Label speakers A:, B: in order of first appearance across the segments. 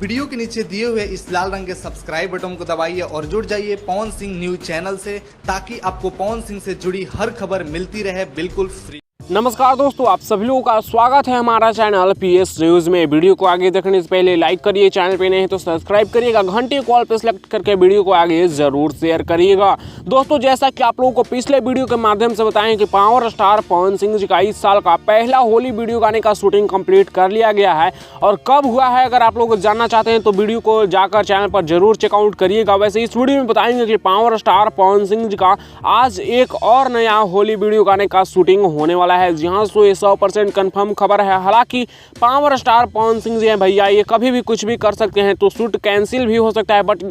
A: Video के नीचे दिए हुए इस लाल रंग के सब्सक्राइब बटन को दबाइए और जुड़ जाइए पवन सिंह न्यूज चैनल से, ताकि आपको पवन सिंह से जुड़ी हर खबर मिलती रहे बिल्कुल फ्री।
B: नमस्कार दोस्तों, आप सभी लोगों का स्वागत है हमारा चैनल पीएस न्यूज में। वीडियो को आगे देखने से पहले लाइक करिए, चैनल पे नहीं तो सब्सक्राइब करिएगा, घंटे कॉल पे सेलेक्ट करके वीडियो को आगे जरूर शेयर करिएगा। दोस्तों, जैसा कि आप लोगों को पिछले वीडियो के माध्यम से बताएं कि पावर स्टार पवन सिंह जी का इस साल का पहला होली वीडियो गाने का शूटिंग कंप्लीट कर लिया गया है। और कब हुआ है, अगर आप लोग जानना चाहते हैं तो वीडियो को जाकर चैनल पर जरूर चेकआउट करिएगा। वैसे इस वीडियो में बताएंगे कि पावर स्टार पवन सिंह जी का आज एक और नया होली वीडियो गाने का शूटिंग होने वाला है। जी हाँ, 100% कंफर्म खबर है। हालांकि पावर स्टार पवन सिंह जी हैं भैया, ये कभी भी कुछ भी कर सकते हैं, तो शूट कैंसिल भी हो सकता है। बट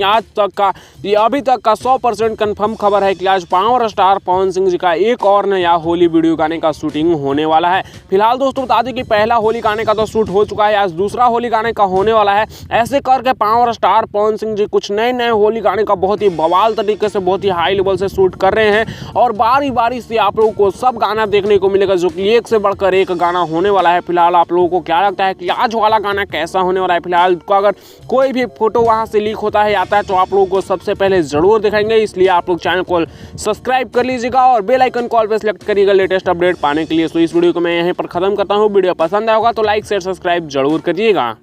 B: अभी तक का 100% कंफर्म खबर है कि आज पावर स्टार पवन सिंह जी का एक और नया होली वीडियो गाने का शूटिंग होने वाला है। फिलहाल दोस्तों बता दें कि पहला होली गाने का तो शूट हो चुका है, आज दूसरा होली गाने का होने वाला है। ऐसे करके पावर स्टार पवन सिंह जी कुछ नए होली गाने का बहुत ही बवाल तरीके से, बहुत ही हाई लेवल से शूट कर रहे हैं। और बारी बारी से आप लोगों को सब गाना देखने को मिलेगा, जो कि एक से बढ़कर एक गाना होने वाला है। फिलहाल आप लोगों को क्या लगता है कि आज वाला गाना कैसा होने वाला है? फिलहाल को अगर कोई भी फोटो वहां से लीक होता है आता है तो आप लोगों को सबसे पहले जरूर दिखाएंगे, इसलिए आप लोग चैनल को सब्सक्राइब कर लीजिएगा और बेल आइकन कॉल पे सिलेक्ट करिएगा लेटेस्ट अपडेट पाने के लिए। तो इस वीडियो को मैं यहीं पर खत्म करता हूँ। वीडियो पसंद आएगा तो लाइक शेयर सब्सक्राइब जरूर करिएगा।